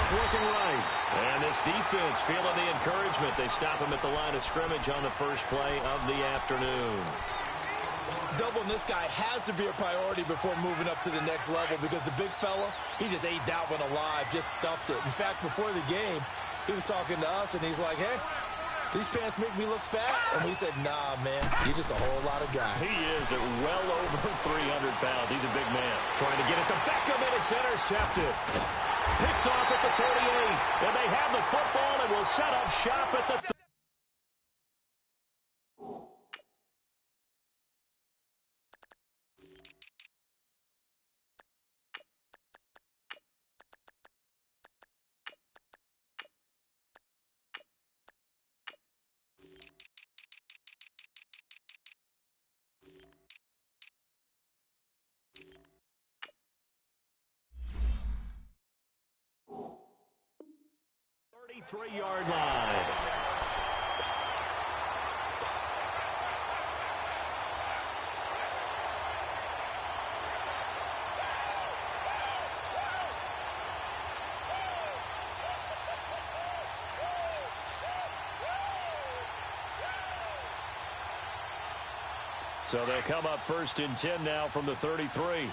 handoff looking right. And this defense feeling the encouragement. They stop him at the line of scrimmage on the first play of the afternoon. Doubling this guy has to be a priority before moving up to the next level because the big fella, he just ate that one alive, just stuffed it. In fact, before the game, he was talking to us, and he's like, hey, these pants make me look fat. And we said, nah, man, you're just a whole lot of guy. He is at well over 300 pounds. He's a big man. Trying to get it to Beckham, and it's intercepted. Picked off at the 38. And they have the football and will set up shop at the 30. 33-yard line. So they come up 1st and 10 now from the 33.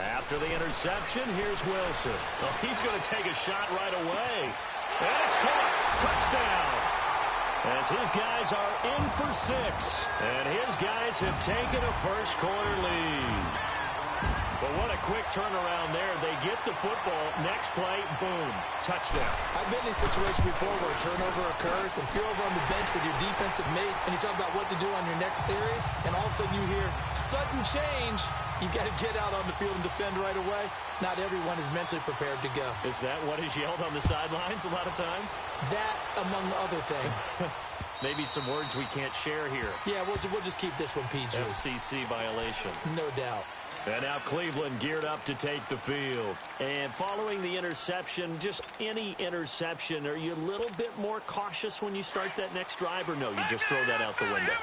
After the interception, here's Wilson. Oh, he's going to take a shot right away. And it's caught. Touchdown. As his guys are in for 6. And his guys have taken a first-quarter lead. But what a quick turnaround there. They get the football. Next play, boom, touchdown. I've been in a situation before where a turnover occurs, and if you're over on the bench with your defensive mate, and you talk about what to do on your next series, and all of a sudden you hear sudden change, you got to get out on the field and defend right away. Not everyone is mentally prepared to go. Is that what is yelled on the sidelines a lot of times? That, among other things. Maybe some words we can't share here. Yeah, we'll just keep this one PG. FCC violation. No doubt. And now Cleveland geared up to take the field. And following the interception, just any interception, are you a little bit more cautious when you start that next drive, or no, you just throw that out the window?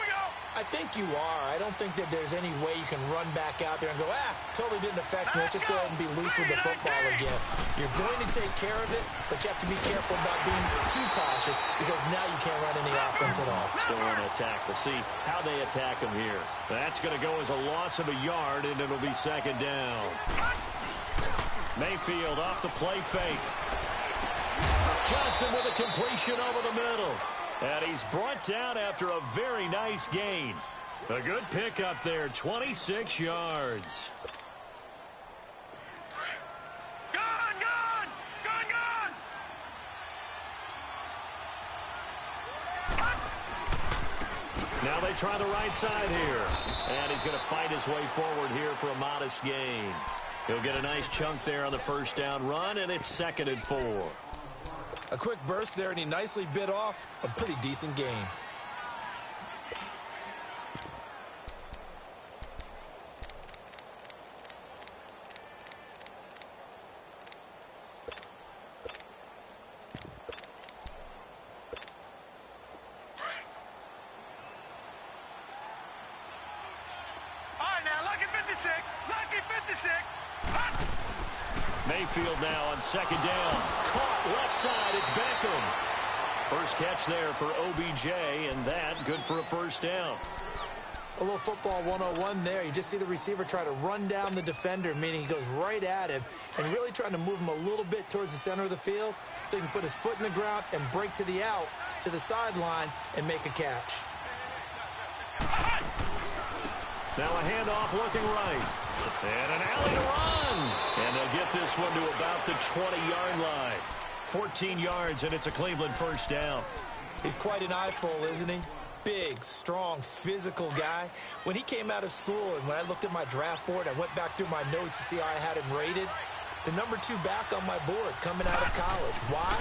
I think you are. I don't think that there's any way you can run back out there and go, totally didn't affect me. Let's just go ahead and be loose with the football again. You're going to take care of it, but you have to be careful about being too cautious because now you can't run any offense at all. Still want to attack. We'll see how they attack him here. That's going to go as a loss of a yard, and it'll be 2nd down. Mayfield off the play fake. Johnson with a completion over the middle. And he's brought down after a very nice gain. A good pickup there, 26 yards. Gone! Now they try the right side here. And he's going to fight his way forward here for a modest gain. He'll get a nice chunk there on the first down run, and it's 2nd and 4. A quick burst there, and he nicely bit off a pretty decent gain. All right, now, lucky 56. Mayfield now on 2nd down. Caught left side. It's Beckham. First catch there for OBJ, and that good for a first down. A little football 101 there. You just see the receiver try to run down the defender, meaning he goes right at him and really trying to move him a little bit towards the center of the field so he can put his foot in the ground and break to the out, to the sideline, and make a catch. Now a handoff looking right. And an alley to run. And they'll get this one to about the 20-yard line. 14 yards, and it's a Cleveland first down. He's quite an eyeful, isn't he? Big, strong, physical guy. When he came out of school and when I looked at my draft board, I went back through my notes to see how I had him rated. The number 2 back on my board coming out of college. Why?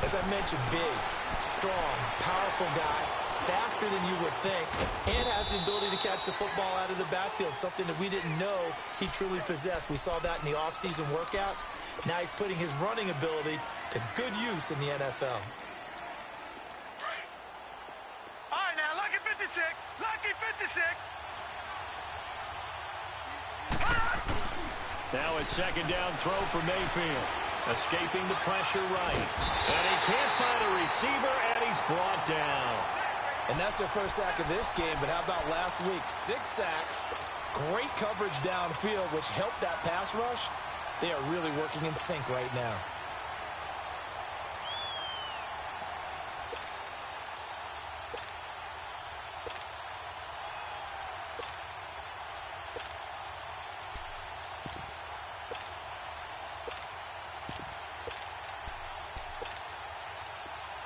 As I mentioned, big, strong, powerful guy, faster than you would think, and has the ability to catch the football out of the backfield, something that we didn't know he truly possessed. We saw that in the offseason workouts. Now he's putting his running ability to good use in the NFL. 56. Now a second down throw for Mayfield. Escaping the pressure right. And he can't find a receiver, and he's brought down. And that's their first sack of this game, but how about last week? 6 sacks, great coverage downfield, which helped that pass rush. They are really working in sync right now.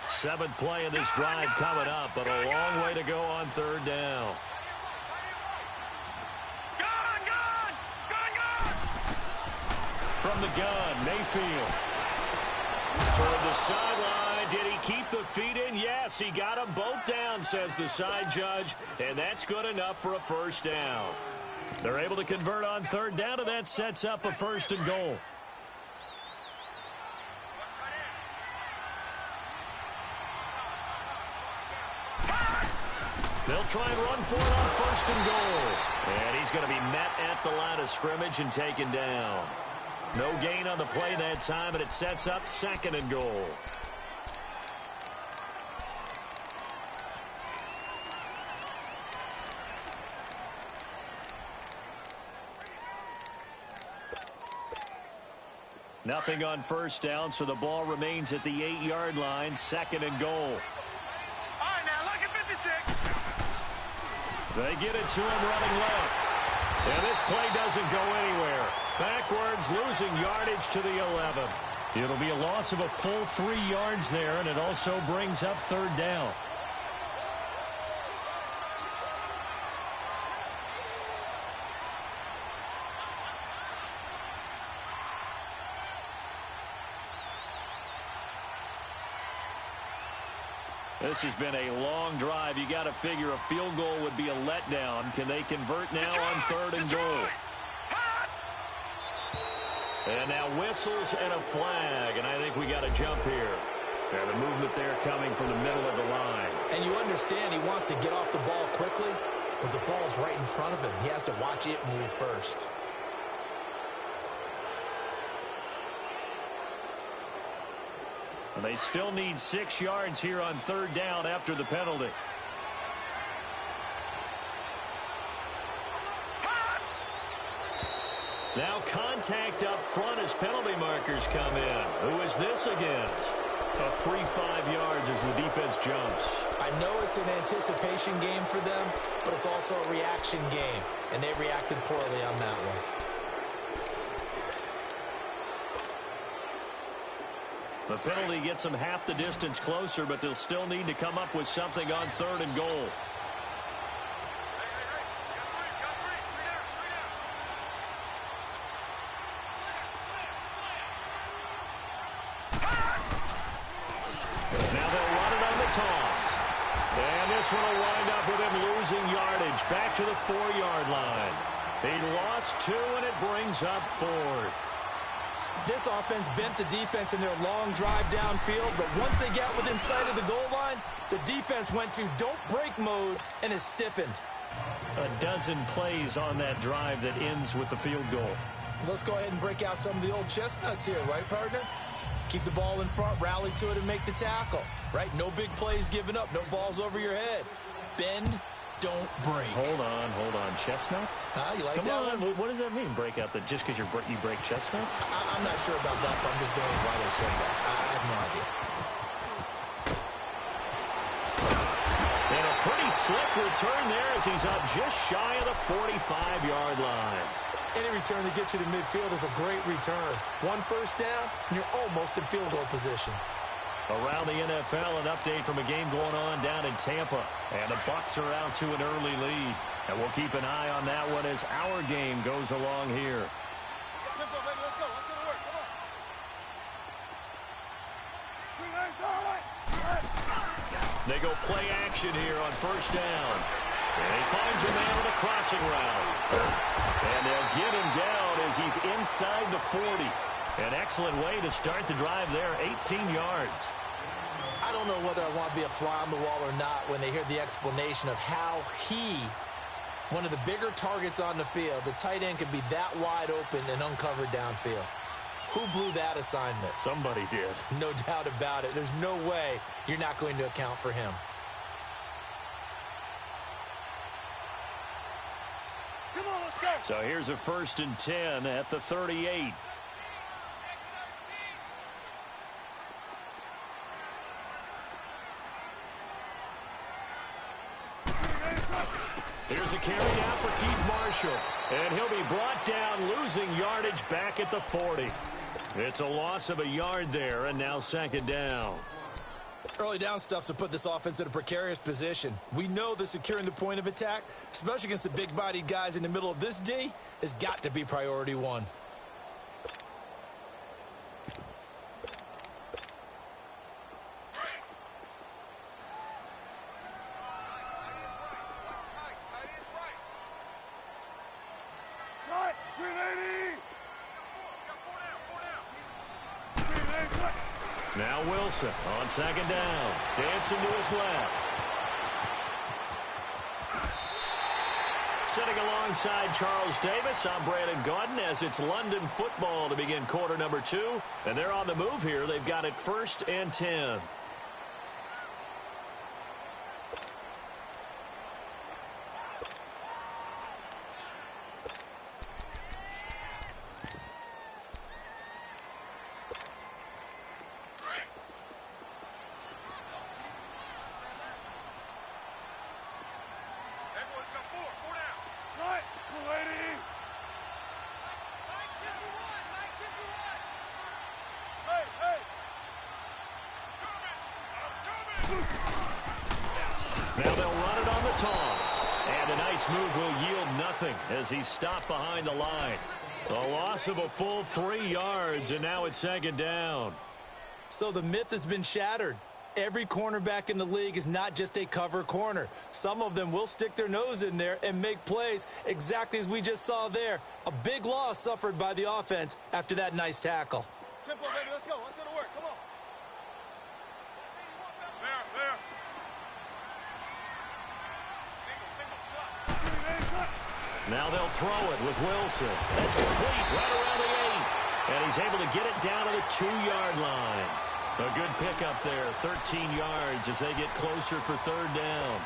Seventh play of this drive coming up, but a long way to go on third down. From the gun, Mayfield. Toward the sideline. Did he keep the feet in? Yes, he got them both down, says the side judge, and that's good enough for a first down. They're able to convert on third down, and that sets up a 1st and goal. They'll try and run for it on 1st and goal. And he's going to be met at the line of scrimmage and taken down. No gain on the play that time, and it sets up 2nd and goal. Nothing on first down, so the ball remains at the 8-yard line, 2nd and goal. All right, now, look at 56. They get it to him running left. And this play doesn't go anywhere. Backwards, losing yardage to the 11. It'll be a loss of a full 3 yards there, and it also brings up third down. This has been a long drive. You got to figure a field goal would be a letdown. Can they convert now on 3rd and goal? And now whistles and a flag, and I think we got a jump here. And the movement there coming from the middle of the line. And you understand he wants to get off the ball quickly, but the ball's right in front of him. He has to watch it move first. And they still need 6 yards here on third down after the penalty. Now contact up front as penalty markers come in. Who is this against? A free 5 yards as the defense jumps. I know it's an anticipation game for them, but it's also a reaction game, and they reacted poorly on that one. The penalty gets them half the distance closer, but they'll still need to come up with something on 3rd and goal. Now they'll run it on the toss. And this one will wind up with him losing yardage back to the 4-yard line. He lost 2, and it brings up 4th. This offense bent the defense in their long drive downfield, but once they got within sight of the goal line, the defense went to don't break mode and is stiffened. A dozen plays on that drive that ends with the field goal. Let's go ahead and break out some of the old chestnuts here, right, partner? Keep the ball in front, rally to it, and make the tackle, right? No big plays given up, no balls over your head. Bend, don't break. Hold on. Chestnuts? You like Come that on. one? What does that mean, break out? That just because you break chestnuts? I'm not sure about that, but I'm just going with why they said that. I have no idea. And a pretty slick return there as he's up just shy of the 45-yard line. Any return that gets you to midfield is a great return. 1 first down, and you're almost in field goal position. Around the NFL, an update from a game going on down in Tampa. And the Bucs are out to an early lead. And we'll keep an eye on that one as our game goes along here. Let's go, baby. Let's go. Let's go to work. Come on. They go play action here on first down. And he finds a man with a crossing route. And they'll get him down as he's inside the 40. An excellent way to start the drive there, 18 yards. I don't know whether I want to be a fly on the wall or not when they hear the explanation of how he One of the bigger targets on the field. The tight end could be that wide open and uncovered downfield. Who blew that assignment? Somebody did. No doubt about it. There's no way you're not going to account for him. Come on, let's go. So here's a 1st and 10 at the 38. Here's a carry down for Keith Marshall. And he'll be brought down, losing yardage back at the 40. It's a loss of a yard there, and now 2nd down. Early down stuffs will put this offense in a precarious position. We know that securing the point of attack, especially against the big-bodied guys in the middle of this D, has got to be priority one. Now Wilson on 2nd down. Dancing to his left. Sitting alongside Charles Davis, I'm Brandon Gaudin as it's London football to begin quarter number 2. And they're on the move here. They've got it 1st and 10. Now they'll run it on the toss. And a nice move will yield nothing as he's stopped behind the line. A loss of a full 3 yards, and now it's 2nd down. So the myth has been shattered. Every cornerback in the league is not just a cover corner. Some of them will stick their nose in there and make plays exactly as we just saw there. A big loss suffered by the offense after that nice tackle. Tempo, baby, let's go. Let's go to work. Come on. There. Single, Now they'll throw it with Wilson. That's complete right around the 8. And he's able to get it down to the 2-yard line. A good pickup there, 13 yards as they get closer for 3rd down.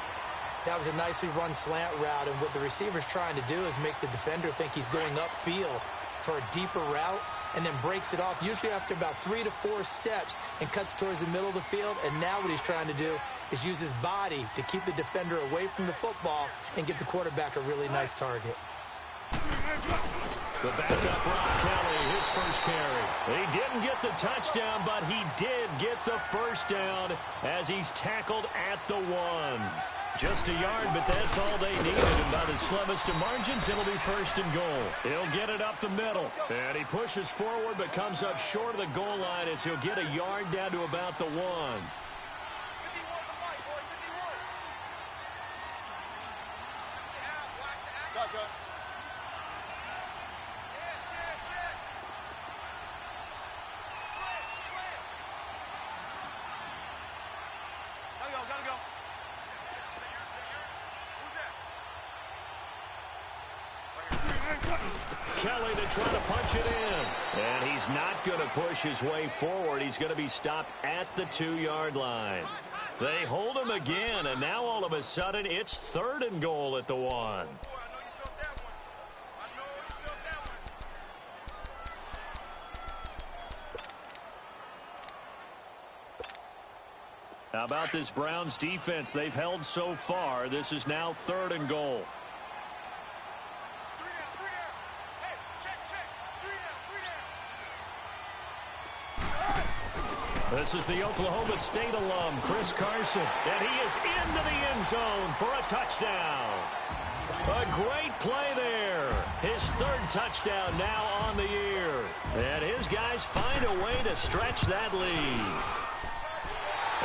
That was a nicely run slant route, and what the receiver's trying to do is make the defender think he's going upfield for a deeper route, and then breaks it off, usually after about 3 to 4 steps, and cuts towards the middle of the field. And now what he's trying to do is use his body to keep the defender away from the football and give the quarterback a really nice target. The backup, Rob Kelly, his first carry. He didn't get the touchdown, but he did get the 1st down as he's tackled at the 1. Just a yard, but that's all they needed. And by the slimmest of margins, it'll be 1st and goal. He'll get it up the middle. And he pushes forward, but comes up short of the goal line as he'll get a yard down to about the 1. 51 to fight, boy. 51. Watch the action. Gotta go. Kelly to try to punch it in. And he's not going to push his way forward. He's going to be stopped at the 2-yard line. They hold him again, and now all of a sudden it's 3rd and goal at the 1. How about this Browns defense they've held so far? This is now 3rd and goal. This is the Oklahoma State alum, Chris Carson, and he is into the end zone for a touchdown. A great play there. His 3rd touchdown now on the year. And his guys find a way to stretch that lead.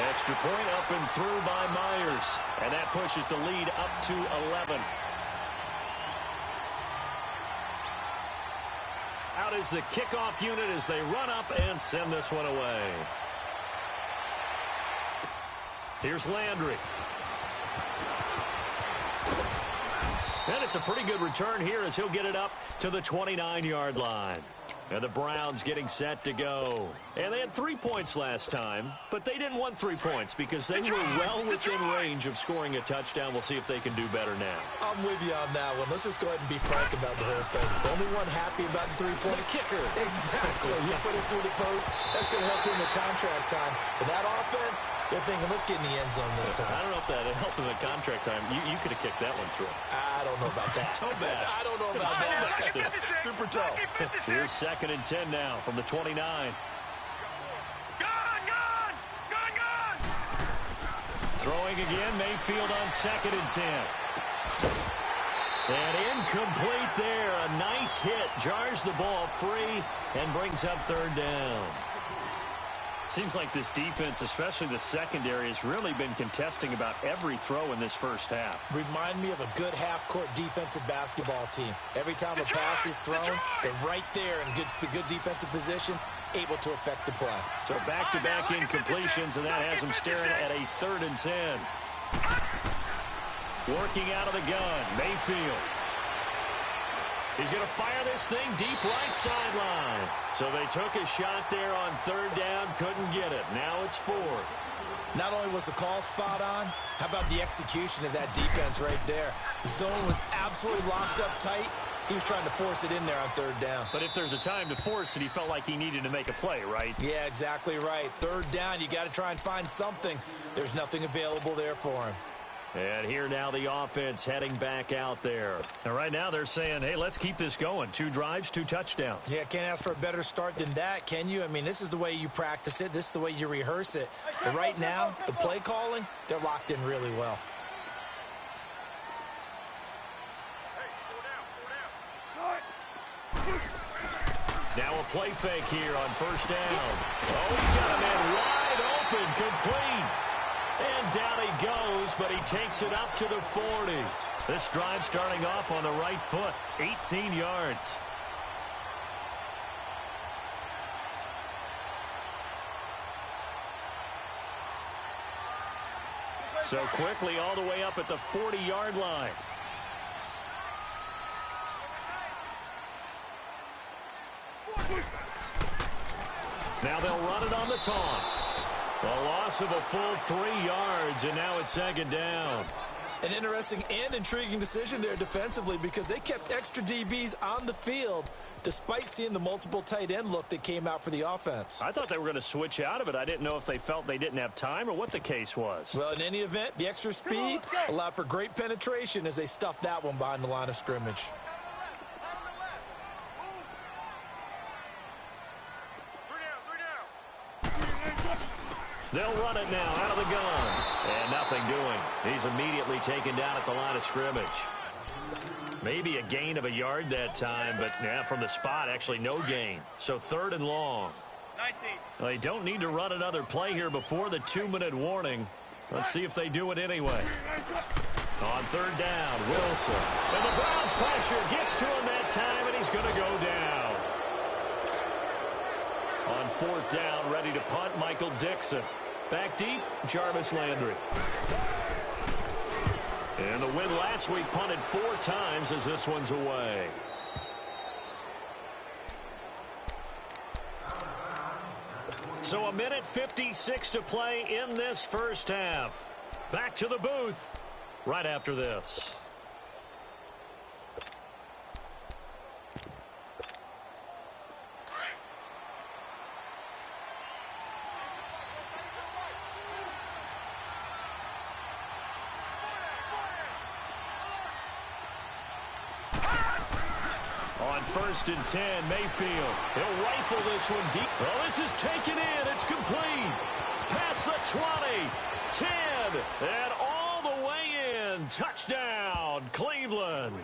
Extra point up and through by Myers. And that pushes the lead up to 11. Out is the kickoff unit as they run up and send this one away. Here's Landry. And it's a pretty good return here as he'll get it up to the 29-yard line. And the Browns getting set to go. And they had 3 points last time, but they didn't want 3 points because they were well within range of scoring a touchdown. We'll see if they can do better now. I'm with you on that one. Let's just go ahead and be frank about the whole thing. The only one happy about the 3-point kicker. Exactly. You put it through the post. That's going to help him in contract time. But that offense, they're thinking, let's get in the end zone this time. I don't know if that helped him in contract time. You could have kicked that one through. I don't know about that. Toe bash. I don't know about that. Super toe. Here's 2nd and 10 now from the 29. Throwing again, Mayfield on 2nd and 10. And incomplete there. A nice hit. Jars the ball free and brings up 3rd down. Seems like this defense, especially the secondary, has really been contesting about every throw in this first half. Remind me of a good half-court defensive basketball team. Every time a pass is thrown, they're right there in good defensive position, able to affect the play. So back-to-back incompletions, and that has them staring at a 3rd and 10. Working out of the gun, Mayfield. He's going to fire this thing deep right sideline. So they took a shot there on 3rd down, couldn't get it. Now it's 4th. Not only was the call spot on, how about the execution of that defense right there? The zone was absolutely locked up tight. He was trying to force it in there on 3rd down. But if there's a time to force it, he felt like he needed to make a play, right? Yeah, exactly right. 3rd down, you got to try and find something. There's nothing available there for him. And here now the offense heading back out there. And right now they're saying, hey, let's keep this going. 2 drives, 2 touchdowns. Yeah, can't ask for a better start than that, can you? I mean, this is the way you practice it. This is the way you rehearse it. But right now, the play calling, they're locked in really well. Now a play fake here on 1st down. Oh, he's got a man wide open, complete. And down he goes, but he takes it up to the 40. This drive starting off on the right foot, 18 yards. So quickly all the way up at the 40-yard line. Now they'll run it on the toss. A loss of a full 3 yards, and now it's 2nd down. An interesting and intriguing decision there defensively because they kept extra DBs on the field despite seeing the multiple tight end look that came out for the offense. I thought they were going to switch out of it. I didn't know if they felt they didn't have time or what the case was. Well, in any event, the extra speed allowed for great penetration as they stuffed that one behind the line of scrimmage. They'll run it now out of the gun. And nothing doing. He's immediately taken down at the line of scrimmage. Maybe a gain of a yard that time, but from the spot, actually no gain. So 3rd and long. 19. Well, they don't need to run another play here before the 2-minute warning. Let's see if they do it anyway. On 3rd down, Wilson. And the Browns pressure gets to him that time, and he's going to go down. On 4th down, ready to punt, Michael Dixon. Back deep, Jarvis Landry. And the win last week punted 4 times as this one's away. So 1:56 to play in this first half. Back to the booth right after this. On 1st and 10, Mayfield. He'll rifle this one deep. Oh, this is taken in. It's complete. Past the 20, 10, and all the way in. Touchdown, Cleveland.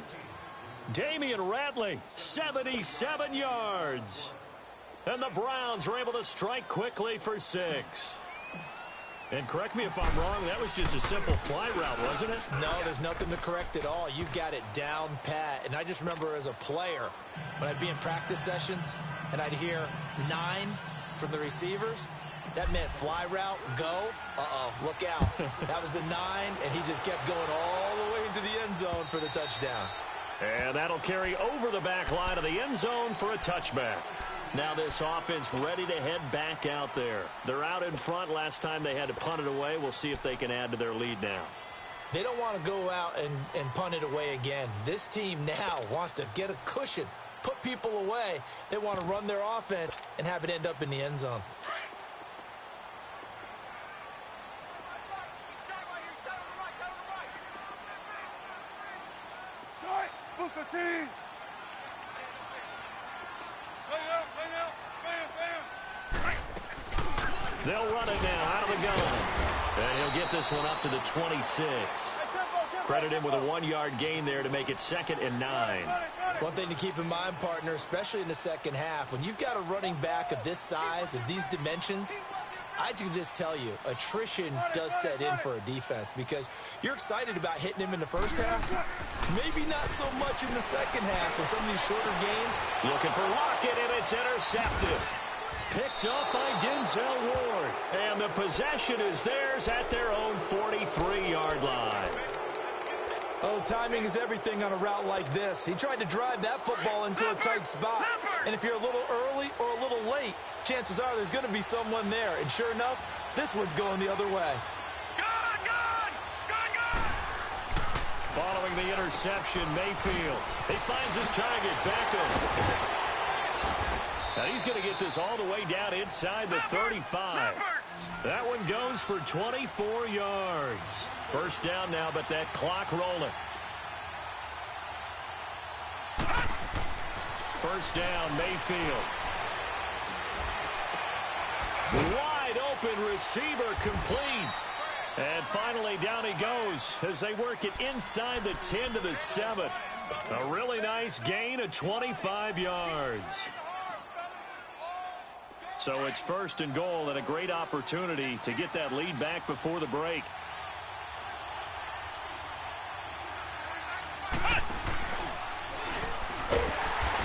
Damian Ratley, 77 yards. And the Browns are able to strike quickly for 6. And correct me if I'm wrong, that was just a simple fly route, wasn't it? No, there's nothing to correct at all. You've got it down pat. And I just remember as a player, when I'd be in practice sessions and I'd hear 9 from the receivers, that meant fly route, go. Uh-oh, look out. That was the 9, and he just kept going all the way into the end zone for the touchdown. And that'll carry over the back line of the end zone for a touchback. Now this offense ready to head back out there. They're out in front. Last time they had to punt it away. We'll see if they can add to their lead now. They don't want to go out and punt it away again. This team now wants to get a cushion, put people away. They want to run their offense and have it end up in the end zone. They'll run it now out of the gun. And he'll get this one up to the 26. Credit him with a 1-yard gain there to make it 2nd and 9. One thing to keep in mind, partner, especially in the second half, when you've got a running back of this size, of these dimensions, I can just tell you, attrition does set in for a defense because you're excited about hitting him in the first half. Maybe not so much in the second half in some of these shorter gains. Looking for Lockett, and it's intercepted. Picked up by Denzel Ward. And the possession is theirs at their own 43-yard line. Oh, timing is everything on a route like this. He tried to drive that football into a tight spot. And if you're a little early or a little late, chances are there's going to be someone there. And sure enough, this one's going the other way. Following the interception, Mayfield. He finds his target, Beckham. Now he's going to get this all the way down inside the 35. That one goes for 24 yards. First down now, but that clock rolling. First down, Mayfield. Wide open receiver complete. And finally down he goes as they work it inside the 10 to the 7. A really nice gain of 25 yards. So it's 1st and goal and a great opportunity to get that lead back before the break.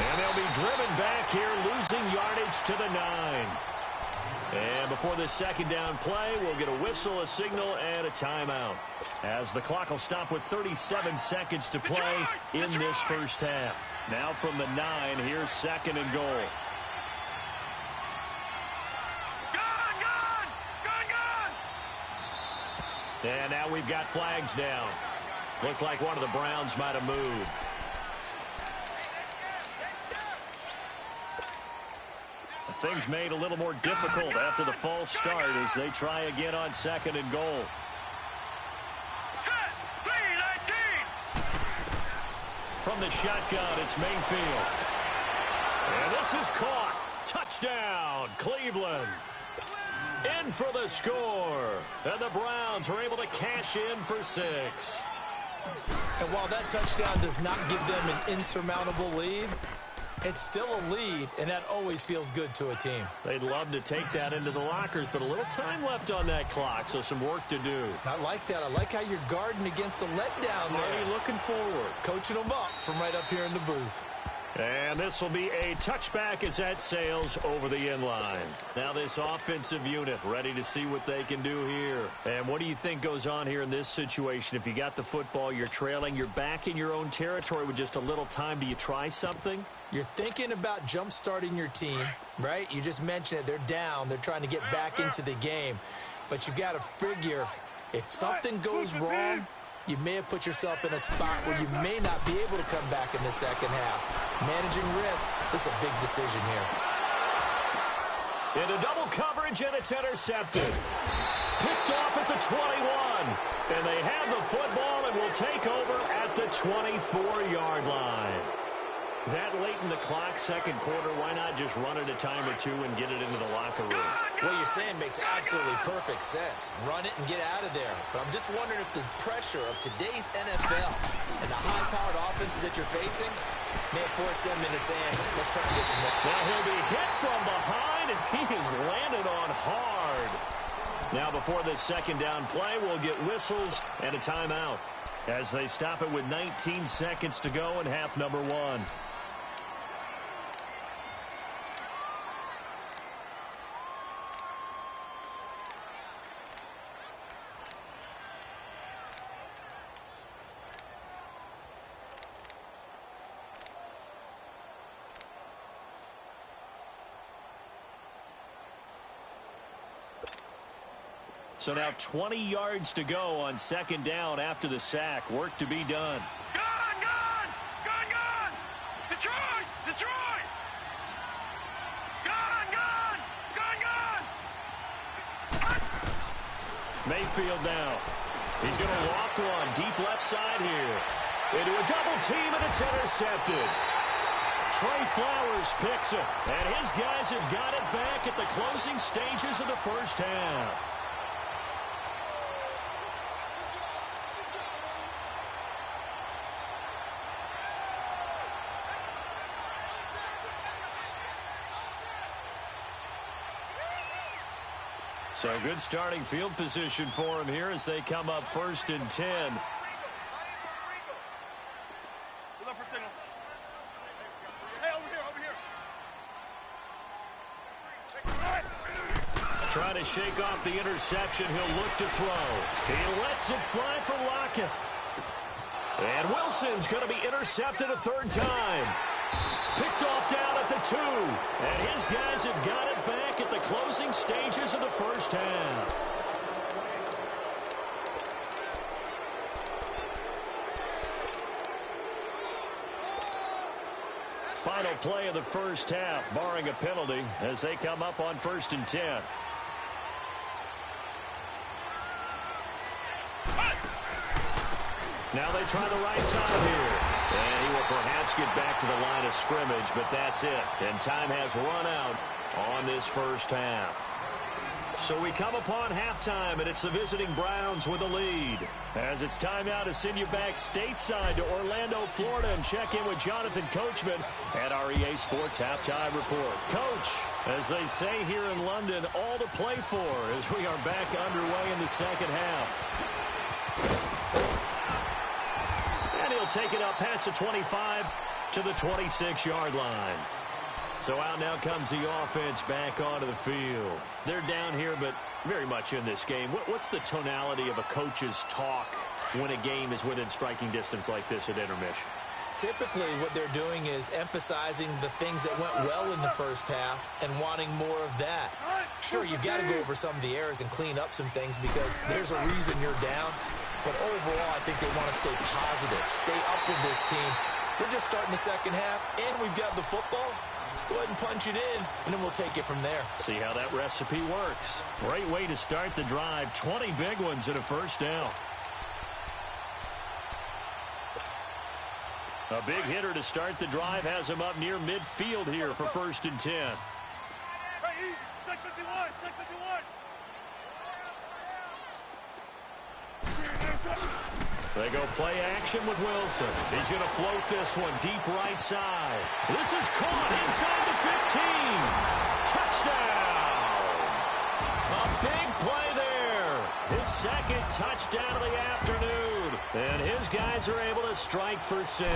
And they'll be driven back here, losing yardage to the 9. And before this second down play, we'll get a whistle, a signal, and a timeout. As the clock will stop with 37 seconds to play in this first half. Now from the 9, here's 2nd and goal. And now we've got flags down. Looked like one of the Browns might have moved. Things made a little more difficult after the false start as they try again on 2nd and goal. From the shotgun, it's Mayfield. And this is caught. Touchdown, Cleveland. In for the score. And the Browns are able to cash in for 6. And while that touchdown does not give them an insurmountable lead, it's still a lead, and that always feels good to a team. They'd love to take that into the lockers, but a little time left on that clock, so some work to do. I like that. I like how you're guarding against a letdown there. Already looking forward. Coaching them up from right up here in the booth. And this will be a touchback as that sails over the end line. Now this offensive unit ready to see what they can do here. And what do you think goes on here in this situation? If you got the football, you're trailing, you're back in your own territory with just a little time. Do you try something? You're thinking about jump-starting your team, right? You just mentioned it. They're down. They're trying to get back into the game. But you got to figure if something goes wrong, you may have put yourself in a spot where you may not be able to come back in the second half. Managing risk, this is a big decision here. Into double coverage, and it's intercepted. Picked off at the 21. And they have the football and will take over at the 24-yard line. That late in the clock, second quarter, why not just run it a time or two and get it into the locker room? What you're saying makes absolutely perfect sense. Run it and get out of there. But I'm just wondering if the pressure of today's NFL and the high-powered offenses that you're facing may force them into saying, let's try to get some more. Now he'll be hit from behind, and he is landed on hard. Now before this second down play, we'll get whistles and a timeout as they stop it with 19 seconds to go in half number 1. So now 20 yards to go on second down after the sack. Work to be done. Gun! Gun! Gun! Gun! Detroit! Detroit! Gun! Gun! Gun! Gun! Mayfield now. He's going to loft one deep left side here. Into a double team, and it's intercepted. Trey Flowers picks it, and his guys have got it back at the closing stages of the first half. So good starting field position for him here as they come up 1st and 10. Look for signals. Hey, over here. Trying to shake off the interception. He'll look to throw. He lets it fly for Lockett. And Wilson's going to be intercepted a third time. Picked off down at the 2. And his guys have got it back at the closing stages of the first half. Final play of the first half, barring a penalty, as they come up on 1st and 10. Now they try the right side here. And he will perhaps get back to the line of scrimmage, but that's it. And time has run out on this first half. So we come upon halftime, and it's the visiting Browns with the lead. As it's time now to send you back stateside to Orlando, Florida, and check in with Jonathan Coachman at our EA Sports Halftime Report. Coach, as they say here in London, all to play for as we are back underway in the second half. And he'll take it up past the 25 to the 26-yard line. So out now comes the offense back onto the field. They're down here, but very much in this game. What's the tonality of a coach's talk when a game is within striking distance like this at intermission? Typically, what they're doing is emphasizing the things that went well in the first half and wanting more of that. Sure, you've got to go over some of the errors and clean up some things because there's a reason you're down. But overall, I think they want to stay positive, stay up with this team. We're just starting the second half, and we've got the football. Let's go ahead and punch it in, and then we'll take it from there. See how that recipe works. Great way to start the drive. 20 big ones and a first down. A big hitter to start the drive has him up near midfield here for 1st and 10. Hey, easy. Check 51. Check 51. They go play action with Wilson. He's going to float this one deep right side. This is caught inside the 15. Touchdown. A big play there. His second touchdown of the afternoon. And his guys are able to strike for 6.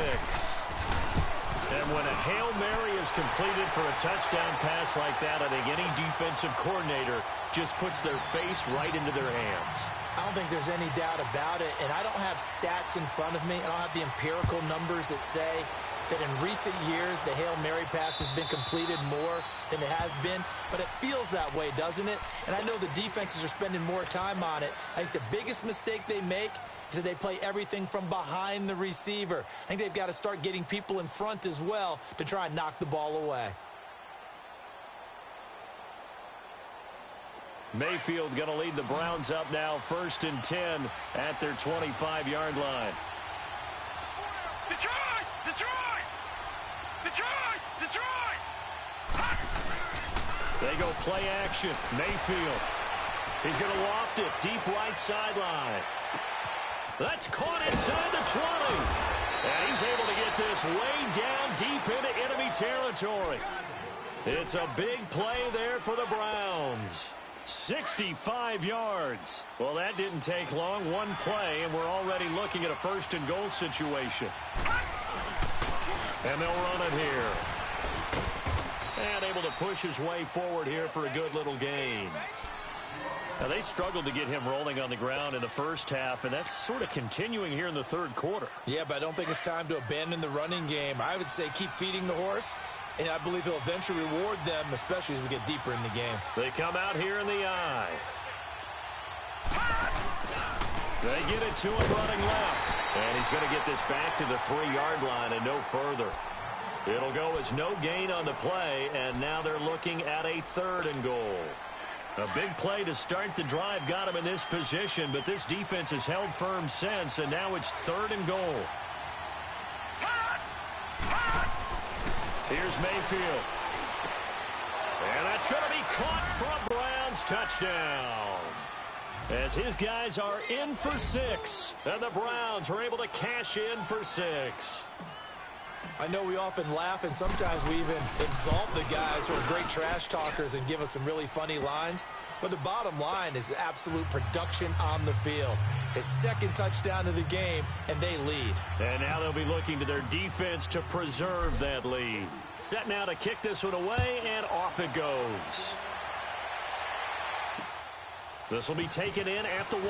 And when a Hail Mary is completed for a touchdown pass like that, I think any defensive coordinator just puts their face right into their hands. I don't think there's any doubt about it, and I don't have stats in front of me. I don't have the empirical numbers that say that in recent years the Hail Mary pass has been completed more than it has been, but it feels that way, doesn't it? And I know the defenses are spending more time on it. I think the biggest mistake they make is that they play everything from behind the receiver. I think they've got to start getting people in front as well to try and knock the ball away. Mayfield going to lead the Browns up now 1st and 10 at their 25-yard line. Detroit! Detroit! Detroit! Detroit! They go play action. Mayfield. He's going to loft it deep right sideline. That's caught inside the 20. And he's able to get this way down deep into enemy territory. It's a big play there for the Browns. 65 yards. Well, that didn't take long. One play, and we're already looking at a 1st and goal situation. And they'll run it here. And able to push his way forward here for a good little gain. Now, they struggled to get him rolling on the ground in the first half, and that's sort of continuing here in the third quarter. Yeah, but I don't think it's time to abandon the running game. I would say keep feeding the horse, and I believe he'll eventually reward them, especially as we get deeper in the game. They come out here in the I. They get it to him running left. And he's going to get this back to the 3-yard line and no further. It'll go as no gain on the play, and now they're looking at a 3rd and goal. A big play to start the drive got him in this position, but this defense has held firm since, and now it's 3rd and goal. Here's Mayfield. And that's going to be caught for a Browns touchdown. As his guys are in for 6, and the Browns are able to cash in for 6. I know we often laugh, and sometimes we even exalt the guys who are great trash talkers and give us some really funny lines. But the bottom line is absolute production on the field. His 2nd touchdown of the game, and they lead. And now they'll be looking to their defense to preserve that lead. Set now to kick this one away, and off it goes. This will be taken in at the 1.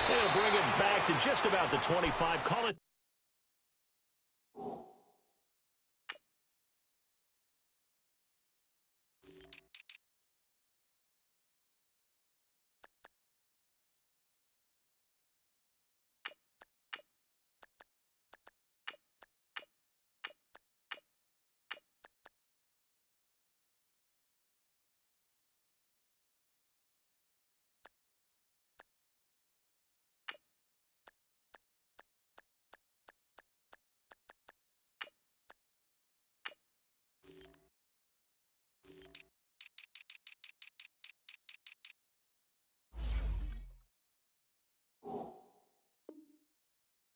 They'll bring it back to just about the 25. Call it.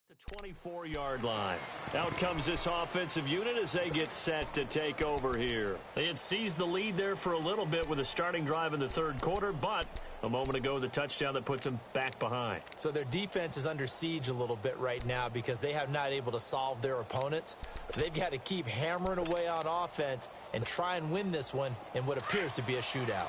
The 24-yard line. Out comes this offensive unit as they get set to take over here. They had seized the lead there for a little bit with a starting drive in the 3rd quarter, but a moment ago the touchdown that puts them back behind. So their defense is under siege a little bit right now because they have not able to solve their opponents. So they've got to keep hammering away on offense and try and win this one in what appears to be a shootout.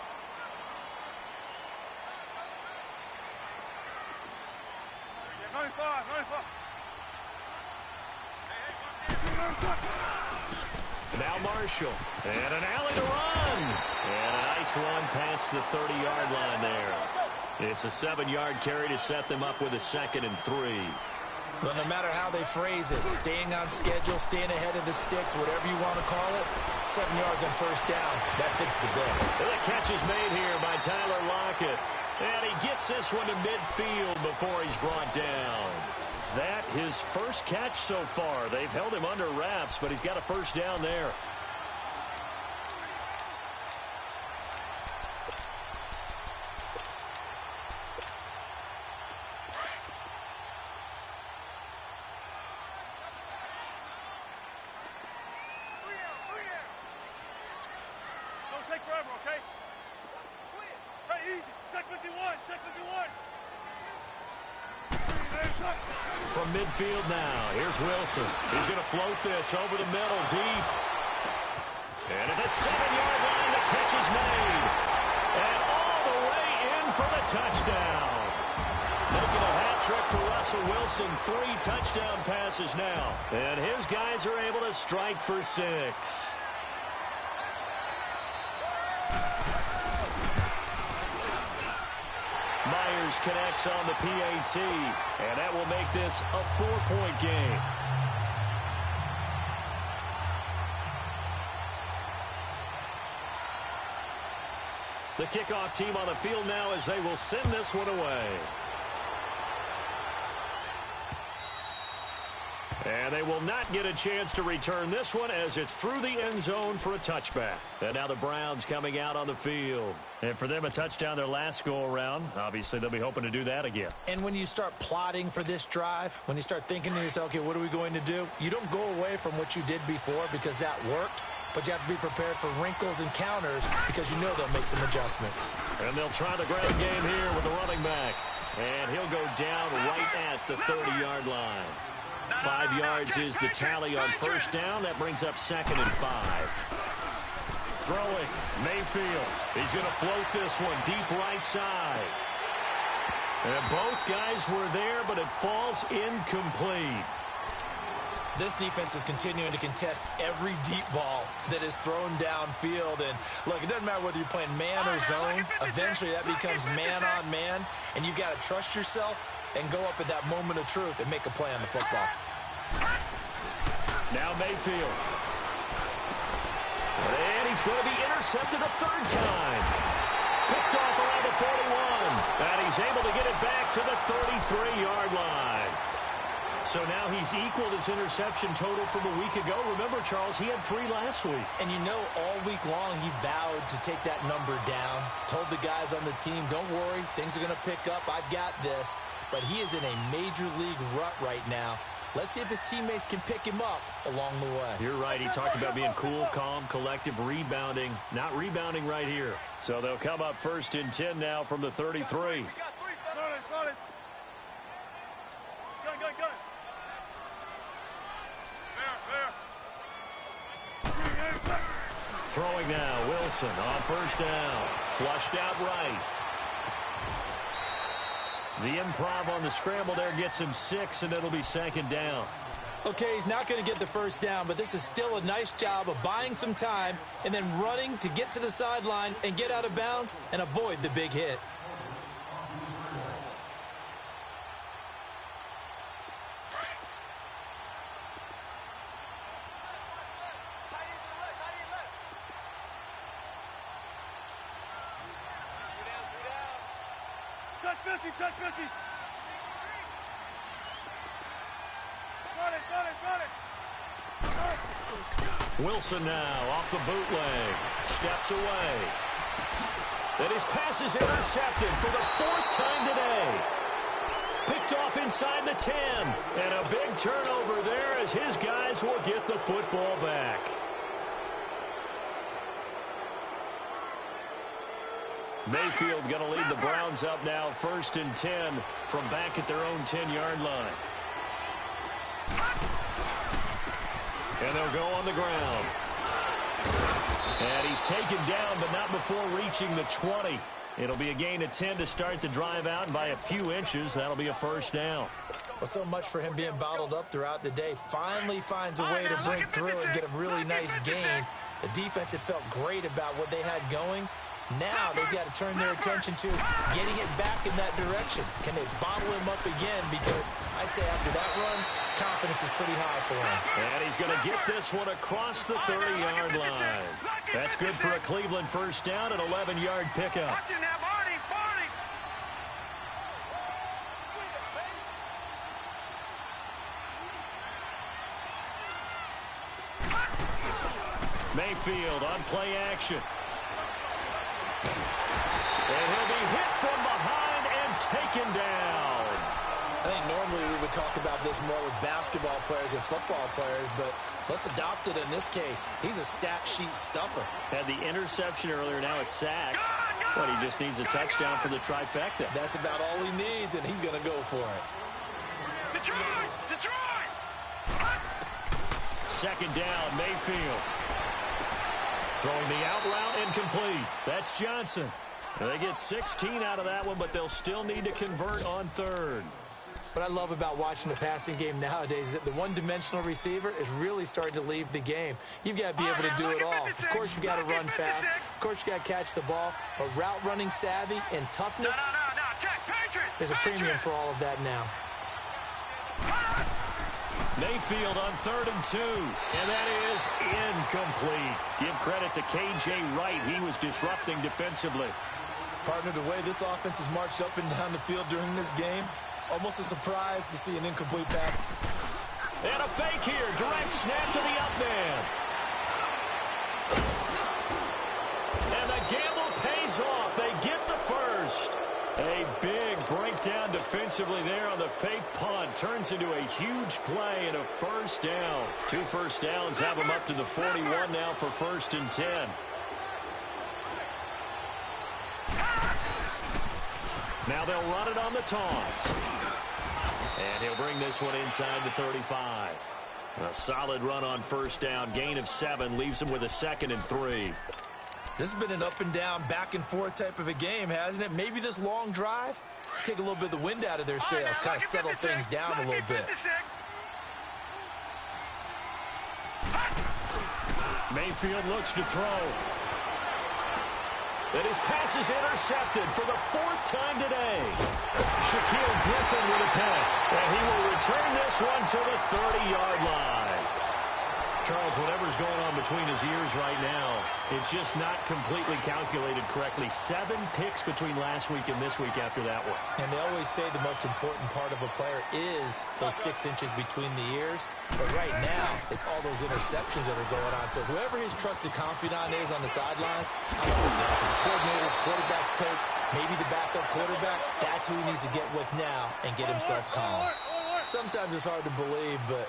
Now Marshall, and an alley to run. And a nice run past the 30-yard line there. It's a 7-yard carry to set them up with a 2nd and 3. Well, no matter how they phrase it, staying on schedule, staying ahead of the sticks, whatever you want to call it, 7 yards on 1st down, that fits the bill. And the catch is made here by Tyler Lockett. And he gets this one to midfield before he's brought down. That his first catch so far. They've held him under wraps, but he's got a 1st down there. Don't take forever, okay? Hey, easy. Check 51. Check 51. From midfield now, here's Wilson. He's going to float this over the middle, deep. And at the 7-yard line, the catch is made. And all the way in for the touchdown. Making a hat trick for Russell Wilson. 3 touchdown passes now. And his guys are able to strike for 6. Myers connects on the PAT, and that will make this a 4-point game. The kickoff team on the field now as they will send this one away. And they will not get a chance to return this one as it's through the end zone for a touchback. And now the Browns coming out on the field. And for them, a touchdown their last go-around. Obviously, they'll be hoping to do that again. And when you start plotting for this drive, when you start thinking to yourself, okay, what are we going to do? You don't go away from what you did before because that worked. But you have to be prepared for wrinkles and counters because you know they'll make some adjustments. And they'll try the ground game here with the running back. And he'll go down right at the 30-yard line. 5 yards is the tally on 1st down. That brings up 2nd and 5. Throwing, Mayfield. He's going to float this one deep right side. And both guys were there, but it falls incomplete. This defense is continuing to contest every deep ball that is thrown downfield. And, look, it doesn't matter whether you're playing man or zone. Eventually that becomes man-on-man, and you've got to trust yourself and go up at that moment of truth and make a play on the football. Now Mayfield. And he's going to be intercepted a third time. Picked off around the 41. And he's able to get it back to the 33-yard line. So now he's equaled his interception total from a week ago. Remember, Charles, he had 3 last week. And you know, all week long he vowed to take that number down. Told the guys on the team, don't worry, things are going to pick up. I've got this. But he is in a major league rut right now. Let's see if his teammates can pick him up along the way. You're right. He talked about being cool, calm, collective, rebounding. Not rebounding right here. So they'll come up 1st and 10 now from the 33. Throwing now, Wilson on 1st down. Flushed out right. The improv on the scramble there gets him 6, and it'll be 2nd down. Okay, he's not going to get the 1st down, but this is still a nice job of buying some time and then running to get to the sideline and get out of bounds and avoid the big hit. Check 50. Wilson now off the bootleg. Steps away. Then his pass is intercepted for the 4th time today. Picked off inside the 10. And a big turnover there as his guys will get the football back. Mayfield going to lead the Browns up now 1st and 10 from back at their own 10-yard line. And they'll go on the ground. And he's taken down, but not before reaching the 20. It'll be a gain of 10 to start the drive out, and by a few inches, that'll be a 1st down. Well, so much for him being bottled up throughout the day. Finally finds a way to break through and get a really nice gain. The defense had felt great about what they had going. Now they've got to turn their attention to getting it back in that direction. Can they bottle him up again? Because I'd say after that run, confidence is pretty high for him. And he's going to get this one across the 30-yard line. That's good for a Cleveland 1st down, an 11-yard pickup. Mayfield on play action. And he'll be hit from behind and taken down. I think normally we would talk about this more with basketball players and football players, but let's adopt it in this case. He's a stat sheet stuffer. Had the interception earlier, now a sack. But he just needs a touchdown for the trifecta. That's about all he needs, and he's going to go for it. Detroit! 2nd down, Mayfield. Throwing the out route incomplete. That's Johnson. They get 16 out of that one, but they'll still need to convert on 3rd. What I love about watching the passing game nowadays is that the one-dimensional receiver is really starting to leave the game. You've got to be able to do it all. Of course, you've got to run fast. Of course, you've got to catch the ball. But route running savvy and toughness, there's a premium for all of that now. Mayfield on 3rd and 2. And that is incomplete. Give credit to K.J. Wright. He was disrupting defensively. Partner, the way this offense has marched up and down the field during this game, it's almost a surprise to see an incomplete pass. And a fake here. Direct snap to the up man. And the gamble pays off. They get the 1st. A big breakdown defensively there on the fake punt. Turns into a huge play and a 1st down. 2 1st downs have them up to the 41 now for 1st and 10. Now they'll run it on the toss. And he'll bring this one inside the 35. A solid run on 1st down. Gain of 7 leaves him with a 2nd and 3. This has been an up and down, back and forth type of a game, hasn't it? Maybe this long drive, take a little bit of the wind out of their sails, kind of settle things down a little bit. Mayfield looks to throw. And his pass is intercepted for the 4th time today. Shaquille Griffin with a pick. And he will return this one to the 30-yard line. Charles, whatever's going on between his ears right now, it's just not completely calculated correctly. 7 picks between last week and this week after that one. And they always say the most important part of a player is those 6 inches between the ears. But right now, it's all those interceptions that are going on. So whoever his trusted confidant is on the sidelines, I don't know, his offensive coordinator, quarterback's coach, maybe the backup quarterback, that's who he needs to get with now and get himself calm. Sometimes it's hard to believe, but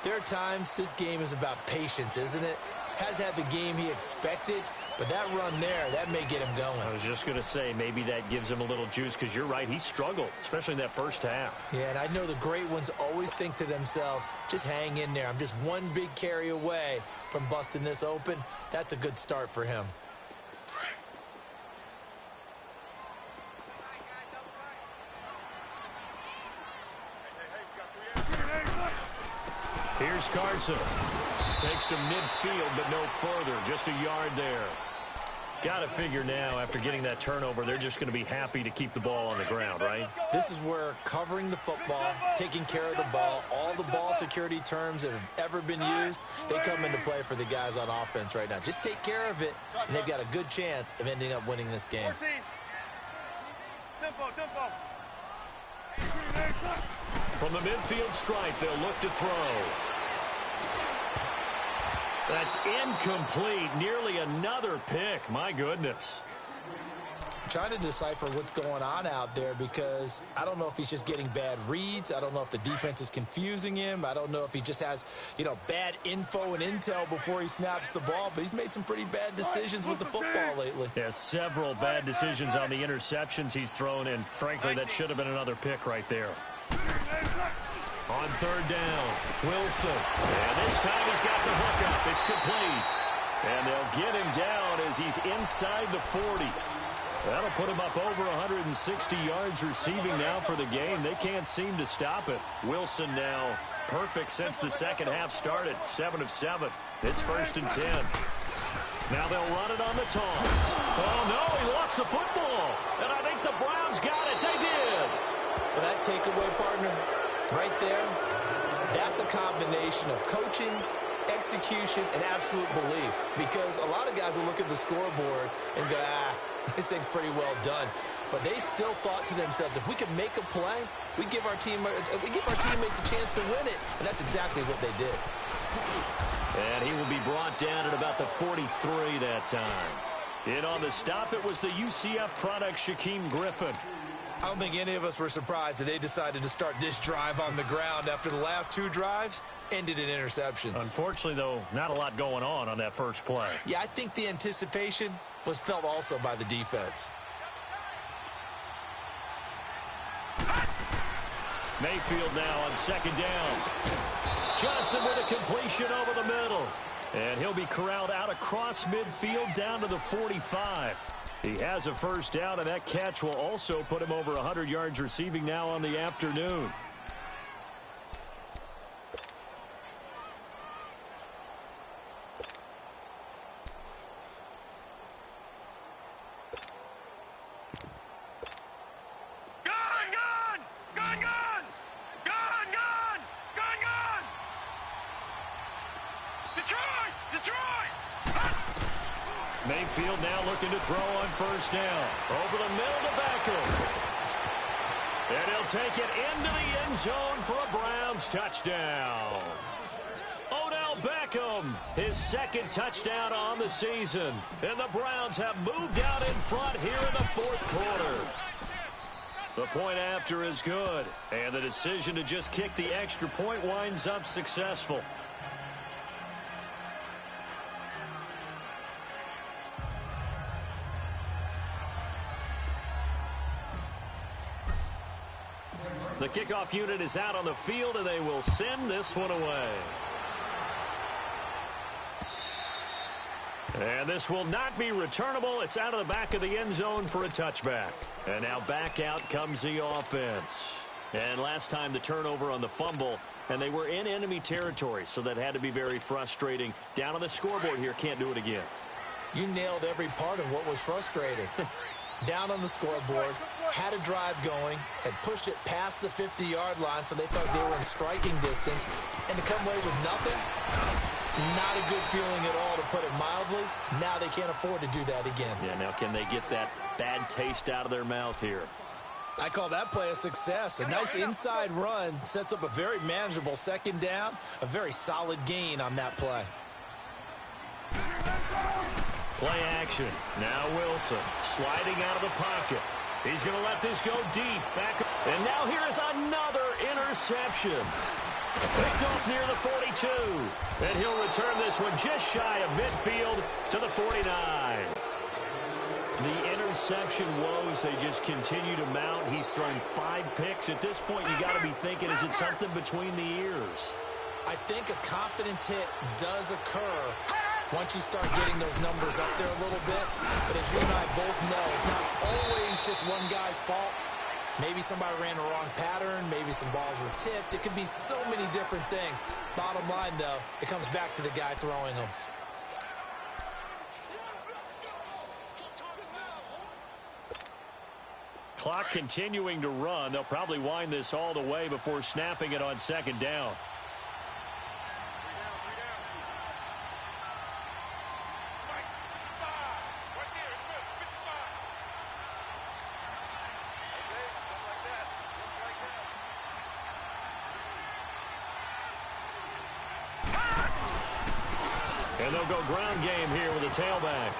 there are times this game is about patience, isn't it? Has had the game he expected, but that run there, that may get him going. I was just going to say, maybe that gives him a little juice, because you're right, he struggled, especially in that first half. Yeah, and I know the great ones always think to themselves, just hang in there. I'm just one big carry away from busting this open. That's a good start for him. Here's Carson. Takes to midfield, but no further. Just a yard there. Got to figure now, after getting that turnover, they're just going to be happy to keep the ball on the ground, right? This is where covering the football, taking care of the ball, all the ball security terms that have ever been used, they come into play for the guys on offense right now. Just take care of it, and they've got a good chance of ending up winning this game. Tempo. From the midfield stripe, they'll look to throw. That's incomplete. Nearly another pick. My goodness. I'm trying to decipher what's going on out there, because I don't know if he's just getting bad reads. I don't know if the defense is confusing him. I don't know if he just has, bad info and intel before he snaps the ball. But he's made some pretty bad decisions with the football lately. Yeah, several bad decisions on the interceptions he's thrown, and frankly, that should have been another pick right there. On 3rd down, Wilson. And this time he's got the hook up. It's complete. And they'll get him down as he's inside the 40. That'll put him up over 160 yards receiving now for the game. They can't seem to stop it. Wilson now perfect since the second half started. 7 of 7. It's 1st and 10. Now they'll run it on the toss. Oh, no, he lost the football. And I think the Browns got it. They did. Well, that takeaway, partner, right there, that's a combination of coaching, execution, and absolute belief. Because a lot of guys will look at the scoreboard and go, this thing's pretty well done. But they still thought to themselves, if we can make a play, we give our teammates a chance to win it. And that's exactly what they did. And he will be brought down at about the 43 that time. In on the stop, it was the UCF product, Shaquille Griffin. I don't think any of us were surprised that they decided to start this drive on the ground after the last 2 drives ended in interceptions. Unfortunately, though, not a lot going on that first play. Yeah, I think the anticipation was felt also by the defense. Mayfield now on 2nd down. Johnson with a completion over the middle. And he'll be corralled out across midfield down to the 45. He has a first down, and that catch will also put him over 100 yards receiving now on the afternoon. Mayfield now looking to throw on 1st down. Over the middle to Beckham. And he'll take it into the end zone for a Browns touchdown. Odell Beckham, his 2nd touchdown on the season. And the Browns have moved out in front here in the 4th quarter. The point after is good. And the decision to just kick the extra point winds up successful. The kickoff unit is out on the field, and they will send this one away. And this will not be returnable. It's out of the back of the end zone for a touchback. And now back out comes the offense. And last time the turnover on the fumble, and they were in enemy territory, so that had to be very frustrating. Down on the scoreboard here, can't do it again. You nailed every part of what was frustrating. Down on the scoreboard, had a drive going, had pushed it past the 50-yard line, so they thought they were in striking distance, and to come away with nothing, not a good feeling at all, to put it mildly. Now they can't afford to do that again. Yeah, now can they get that bad taste out of their mouth here? I call that play a success. A nice inside run sets up a very manageable second down, a very solid gain on that play. Play action. Now Wilson sliding out of the pocket. He's going to let this go deep. Back. And now here is another interception. Picked off near the 42. And he'll return this one just shy of midfield to the 49. The interception woes, they just continue to mount. He's thrown 5 picks. At this point, you got to be thinking, is it something between the ears? I think a confidence hit does occur once you start getting those numbers up there a little bit. But as you and I both know, it's not always just one guy's fault. Maybe somebody ran the wrong pattern. Maybe some balls were tipped. It could be so many different things. Bottom line, though, it comes back to the guy throwing them. Clock continuing to run. They'll probably wind this all the way before snapping it on second down. And they'll go ground game here with a tailback.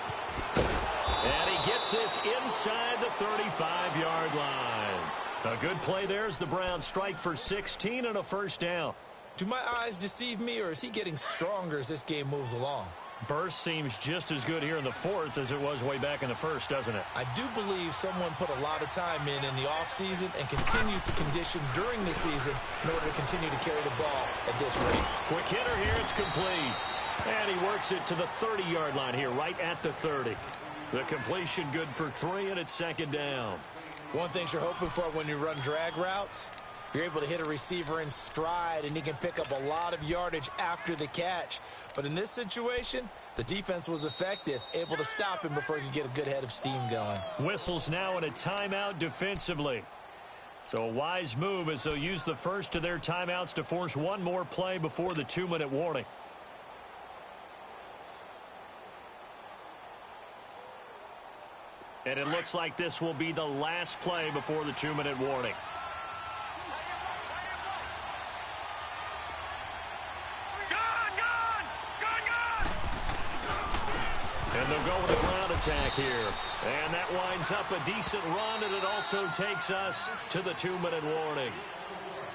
And he gets this inside the 35-yard line. A good play there as the Browns strike for 16 and a first down. Do my eyes deceive me, or is he getting stronger as this game moves along? Burst seems just as good here in the fourth as it was way back in the first, doesn't it? I do believe someone put a lot of time in the offseason and continues to condition during the season in order to continue to carry the ball at this rate. Quick hitter here, it's complete. And he works it to the 30-yard line here, right at the 30. The completion good for 3, and it's second down. One thing you're hoping for when you run drag routes, you're able to hit a receiver in stride, and he can pick up a lot of yardage after the catch. But in this situation, the defense was effective, able to stop him before he could get a good head of steam going. Whistles now in a timeout defensively. So a wise move as they'll use the first of their timeouts to force one more play before the 2-minute warning. And it looks like this will be the last play before the 2-minute warning. And they'll go with a ground attack here. And that winds up a decent run, and it also takes us to the 2-minute warning.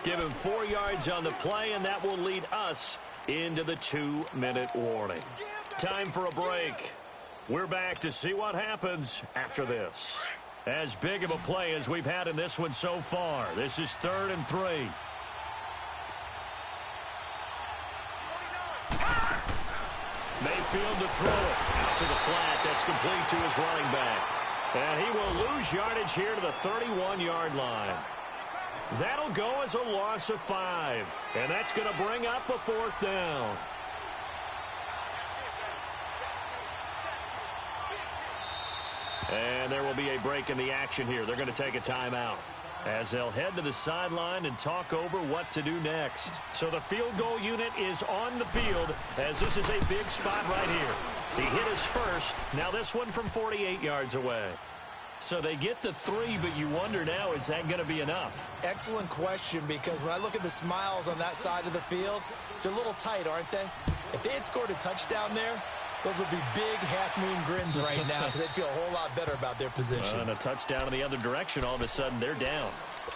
Give him 4 yards on the play, and that will lead us into the 2-minute warning. Time for a break. We're back to see what happens after this. As big of a play as we've had in this one so far. This is 3rd and 3. Mayfield to throw it. Out to the flat. That's complete to his running back. And he will lose yardage here to the 31-yard line. That'll go as a loss of 5. And that's going to bring up a 4th down. And there will be a break in the action here. They're going to take a timeout as they'll head to the sideline and talk over what to do next. So the field goal unit is on the field as this is a big spot right here. He hit his first. Now this one from 48 yards away. So they get the 3, but you wonder now, is that going to be enough? Excellent question, because when I look at the smiles on that side of the field, they're a little tight, aren't they? If they had scored a touchdown there, those would be big half-moon grins right now because they'd feel a whole lot better about their position. And a touchdown in the other direction, all of a sudden they're down.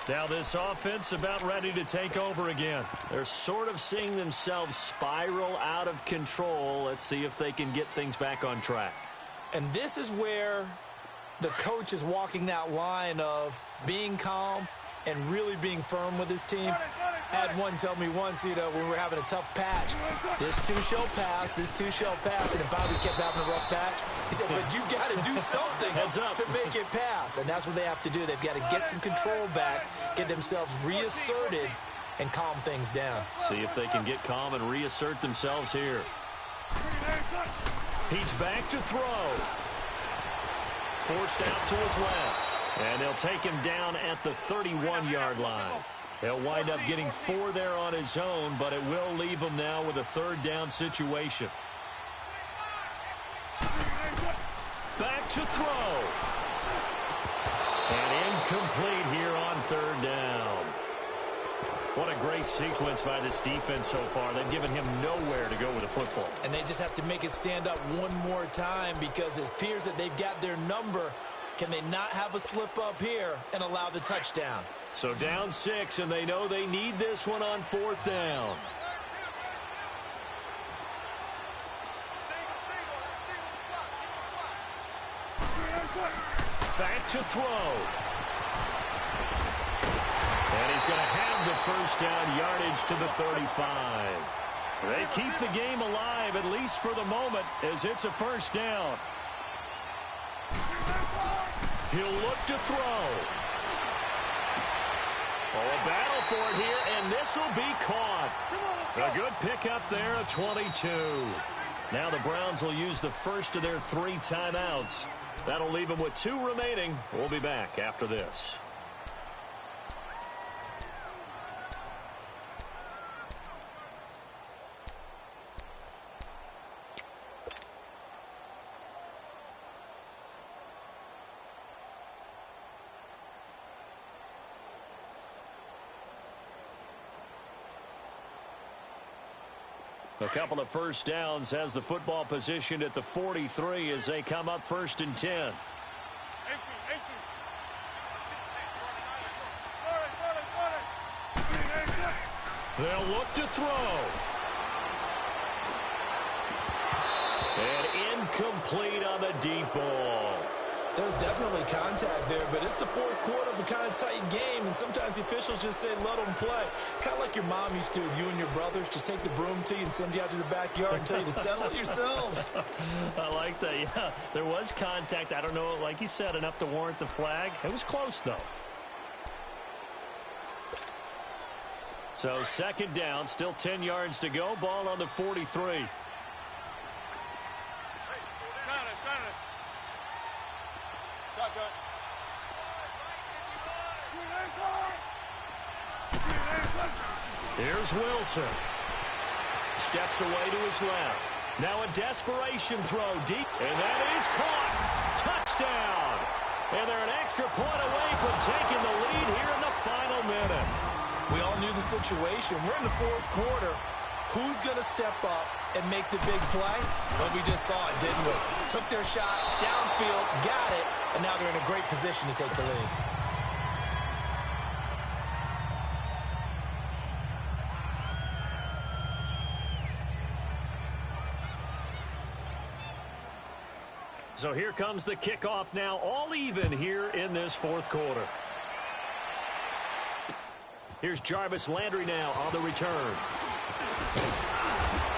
Now this offense about ready to take over again. They're sort of seeing themselves spiral out of control. Let's see if they can get things back on track. And this is where the coach is walking that line of being calm and really being firm with his team. I had one tell me once, when we were having a tough patch, this too shall pass, this too shall pass. And if Bobby kept having a rough patch, he said, but you got to do something to make it pass. And that's what they have to do. They've got to get some control back, get themselves reasserted, and calm things down. See if they can get calm and reassert themselves here. He's back to throw. Forced out to his left. And they'll take him down at the 31-yard line. He'll wind up getting 4 there on his own, but it will leave him now with a 3rd down situation. Back to throw. And incomplete here on 3rd down. What a great sequence by this defense so far. They've given him nowhere to go with the football. And they just have to make it stand up one more time because it appears that they've got their number. Can they not have a slip up here and allow the touchdown? So down 6, and they know they need this one on 4th down. Back to throw. And he's going to have the 1st down yardage to the 35. They keep the game alive, at least for the moment, as it's a 1st down. He'll look to throw. Oh, a battle for it here, and this will be caught. A good pickup there, a 22. Now the Browns will use the first of their 3 timeouts. That'll leave them with 2 remaining. We'll be back after this. A couple of 1st downs has the football positioned at the 43 as they come up 1st and 10. They'll look to throw. And incomplete on the deep ball. There's definitely contact there, but it's the 4th quarter of a kind of tight game, and sometimes the officials just say, let them play. Kind of like your mom used to with you and your brothers. Just take the broom to you and send you out to the backyard and tell you to settle it yourselves. I like that, yeah. There was contact. I don't know, like you said, enough to warrant the flag. It was close, though. So 2nd down, still 10 yards to go. Ball on the 43. Here's Wilson. Steps away to his left. Now a desperation throw deep. And that is caught. Touchdown. And they're an extra point away from taking the lead here in the final minute. We all knew the situation. We're in the 4th quarter. Who's going to step up and make the big play? Well, we just saw it, didn't we? Took their shot, downfield, got it, and now they're in a great position to take the lead. So here comes the kickoff now, all even here in this 4th quarter. Here's Jarvis Landry now on the return.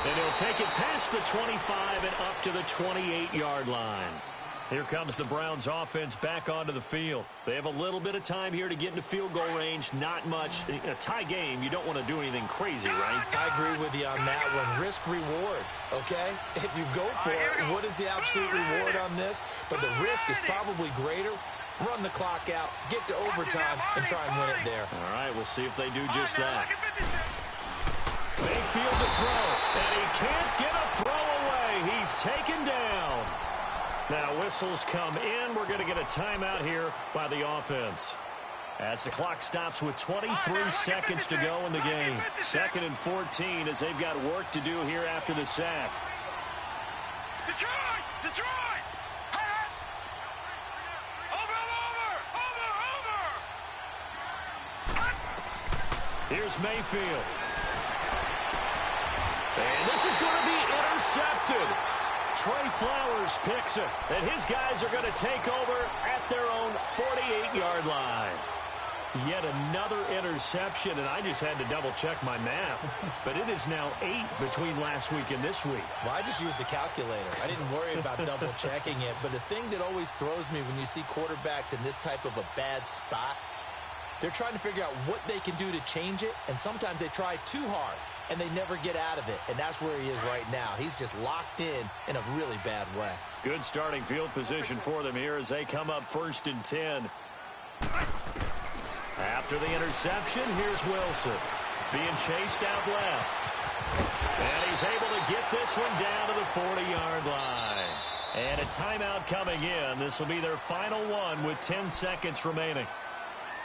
And he'll take it past the 25 and up to the 28-yard line. Here comes the Browns offense back onto the field. They have a little bit of time here to get into field goal range. Not much. A tie game, you don't want to do anything crazy, right? I agree with you on that one. Risk reward, okay? If you go for it, what is the absolute reward on this? But the risk is probably greater. Run the clock out, get to overtime, and try and win it there. All right, we'll see if they do just that. Mayfield to throw, and he can't get a throw away. He's taken down. Now whistles come in. We're going to get a timeout here by the offense. As the clock stops with 23 seconds to go in the game. 2nd and 14 as they've got work to do here after the sack. Detroit! Here's Mayfield. And this is going to be intercepted. Trey Flowers picks it. And his guys are going to take over at their own 48-yard line. Yet another interception, and I just had to double-check my math. But it is now 8 between last week and this week. Well, I just used a calculator. I didn't worry about double-checking it. But the thing that always throws me when you see quarterbacks in this type of a bad spot, they're trying to figure out what they can do to change it, and sometimes they try too hard, and they never get out of it. And that's where he is right now. He's just locked in a really bad way. Good starting field position for them here as they come up 1st and 10. After the interception, here's Wilson. Being chased out left. And he's able to get this one down to the 40-yard line. And a timeout coming in. This will be their final one with 10 seconds remaining.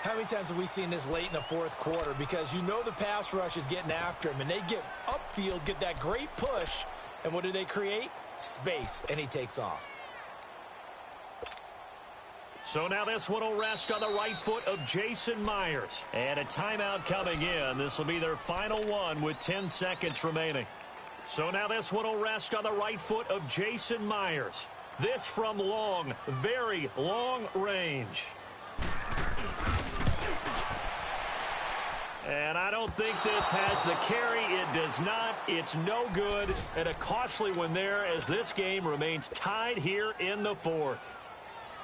How many times have we seen this late in the fourth quarter? Because you know the pass rush is getting after him, and they get upfield, get that great push, and what do they create? Space, and he takes off. So now this one will rest on the right foot of Jason Myers. And a timeout coming in. This will be their final one with 10 seconds remaining. So now this one will rest on the right foot of Jason Myers. This from long, very long range. And I don't think this has the carry. It does not. It's no good. And a costly one there as this game remains tied here in the fourth.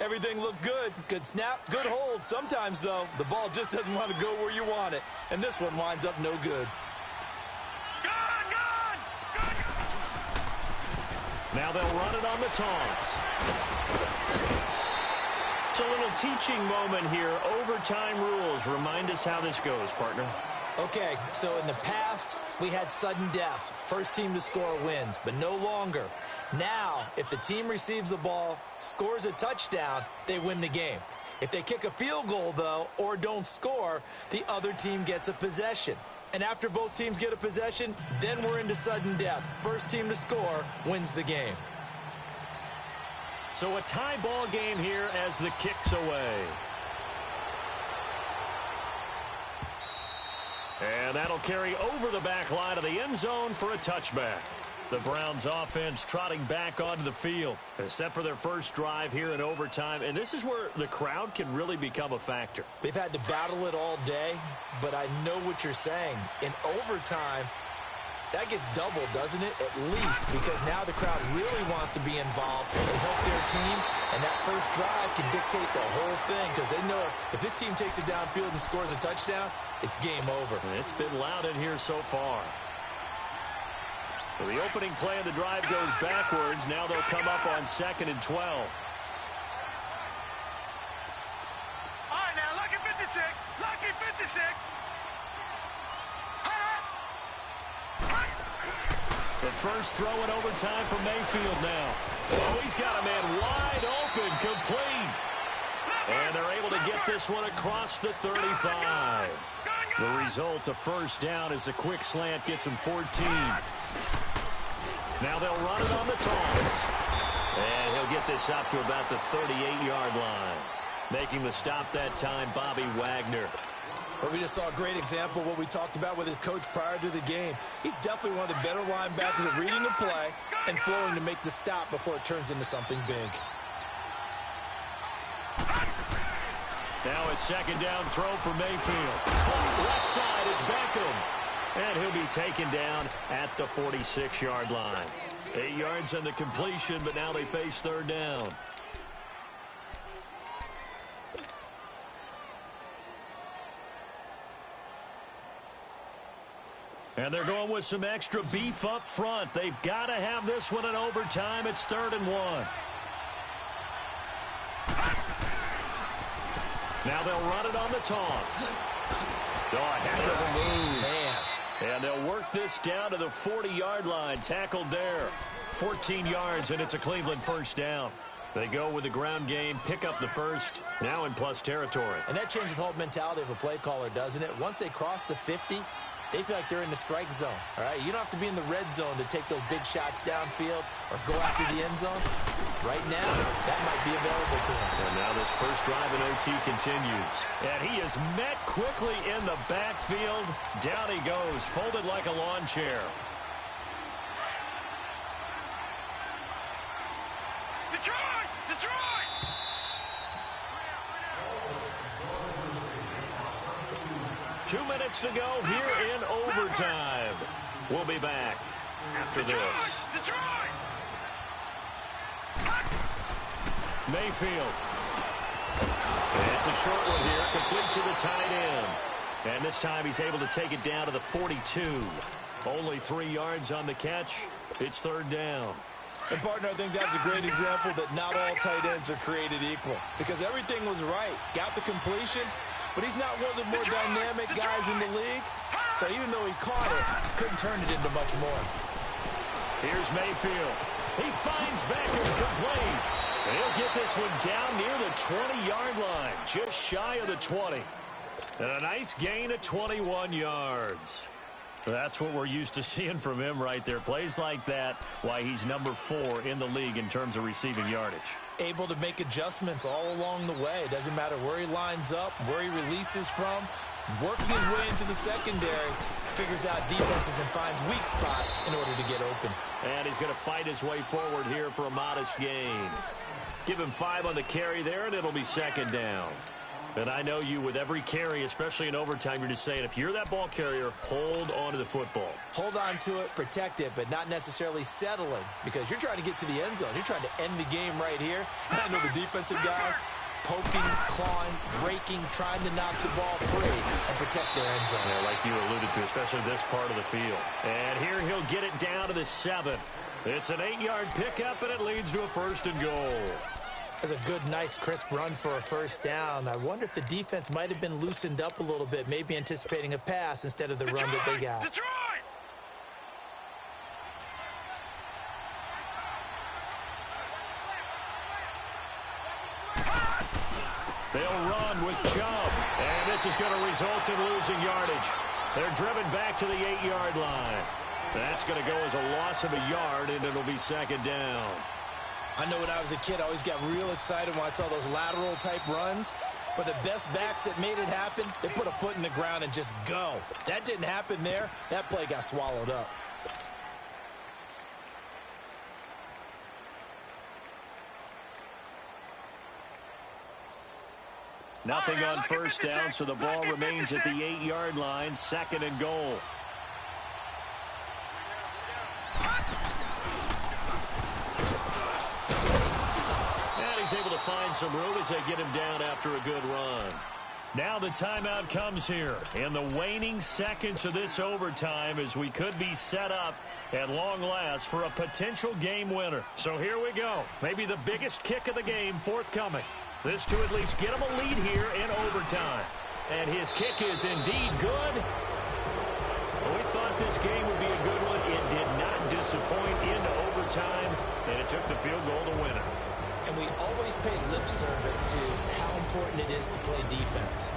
Everything looked good. Good snap, good hold. Sometimes, though, the ball just doesn't want to go where you want it. And this one winds up no good. Now they'll run it on the toss. It's a little teaching moment here. Overtime rules. Remind us how this goes, partner. Okay, so in the past, we had sudden death. First team to score wins, but no longer. Now, if the team receives the ball, scores a touchdown, they win the game. If they kick a field goal, though, or don't score, the other team gets a possession. And after both teams get a possession, then we're into sudden death. First team to score wins the game. So a tie ball game here as the kick's away. And that'll carry over the back line of the end zone for a touchback. The Browns offense trotting back onto the field. Set for their first drive here in overtime. And this is where the crowd can really become a factor. They've had to battle it all day, but I know what you're saying. In overtime, that gets doubled, doesn't it? At least, because now the crowd really wants to be involved and help their team. And that first drive can dictate the whole thing because they know if this team takes it downfield and scores a touchdown, it's game over. It's been loud in here so far. So the opening play of the drive goes backwards. Now they'll come up on 2nd and 12. All right, now, lucky 56. Lucky 56. The first throw in overtime for Mayfield now. Oh, he's got a man wide open, complete. And they're able to get this one across the 35. The result, a first down as the quick slant gets him 14. Now they'll run it on the toss. And he'll get this up to about the 38-yard line. Making the stop that time, Bobby Wagner. But we just saw a great example of what we talked about with his coach prior to the game. He's definitely one of the better linebackers at reading the play and flowing to make the stop before it turns into something big. Now a second down throw for Mayfield. Left side, it's Beckham. And he'll be taken down at the 46-yard line. 8 yards on the completion, but now they face third down. And they're going with some extra beef up front. They've got to have this one in overtime. It's 3rd and 1. Now they'll run it on the toss. Oh, a heck of a move. Man. And they'll work this down to the 40-yard line. Tackled there. 14 yards, and it's a Cleveland first down. They go with the ground game, pick up the first, now in plus territory. And that changes the whole mentality of a play caller, doesn't it? Once they cross the 50, they feel like they're in the strike zone, all right? You don't have to be in the red zone to take those big shots downfield or go after the end zone. Right now, that might be available to him. And now this first drive in OT continues. And he is met quickly in the backfield. Down he goes, folded like a lawn chair. Detroit! Detroit! 2 minutes to go here in overtime. We'll be back after this. Mayfield. It's a short one here, complete to the tight end. And this time he's able to take it down to the 42. Only 3 yards on the catch. It's third down. And, partner, I think that's a great example that not all tight ends are created equal. Because everything was right. Got the completion, but he's not one of the more dynamic guys in the league. So even though he caught it, couldn't turn it into much more. Here's Mayfield. He finds Becker complete. And he'll get this one down near the 20-yard line, just shy of the 20. And a nice gain of 21 yards. That's what we're used to seeing from him right there. Plays like that, why he's number 4 in the league in terms of receiving yardage. Able to make adjustments all along the way. Doesn't matter where he lines up, where he releases from. Working his way into the secondary, figures out defenses and finds weak spots in order to get open. And he's going to fight his way forward here for a modest gain. Give him 5 on the carry there, and it'll be second down. And I know you, with every carry, especially in overtime, you're just saying, if you're that ball carrier, hold on to the football. Hold on to it, protect it, but not necessarily settling, because you're trying to get to the end zone. You're trying to end the game right here. And I know the defensive guys poking, clawing, raking, trying to knock the ball free and protect their end zone. Yeah, like you alluded to, especially this part of the field. And here he'll get it down to the 7. It's an 8-yard pickup, and it leads to a first and goal. That's a good, nice, crisp run for a first down. I wonder if the defense might have been loosened up a little bit, maybe anticipating a pass instead of the run that they got. They'll run with Chubb, and this is going to result in losing yardage. They're driven back to the 8-yard line. That's going to go as a loss of a yard, and it'll be second down. I know when I was a kid, I always got real excited when I saw those lateral-type runs. But the best backs that made it happen, they put a foot in the ground and just go. That didn't happen there. That play got swallowed up. Nothing on first down, so the ball remains at the 8-yard line, second and goal. He's able to find some room as they get him down after a good run. Now the timeout comes here in the waning seconds of this overtime, as we could be set up at long last for a potential game winner. So here we go. Maybe the biggest kick of the game forthcoming. This to at least get him a lead here in overtime. And his kick is indeed good. We thought this game would be a good one. It did not disappoint into overtime, and it took the field goal to win it. And we always pay lip service to how important it is to play defense.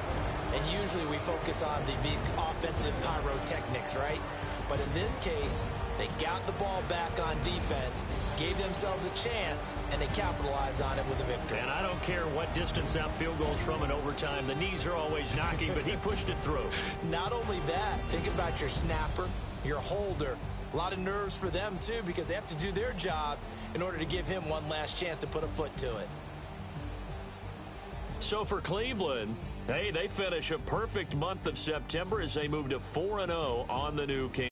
And usually we focus on the big offensive pyrotechnics, right? But in this case, they got the ball back on defense, gave themselves a chance, and they capitalized on it with a victory. And I don't care what distance that field goes from in overtime. The knees are always knocking, but he pushed it through. Not only that, think about your snapper, your holder. A lot of nerves for them, too, because they have to do their job in order to give him one last chance to put a foot to it. So for Cleveland, hey, they finish a perfect month of September as they move to 4-0 on the new King.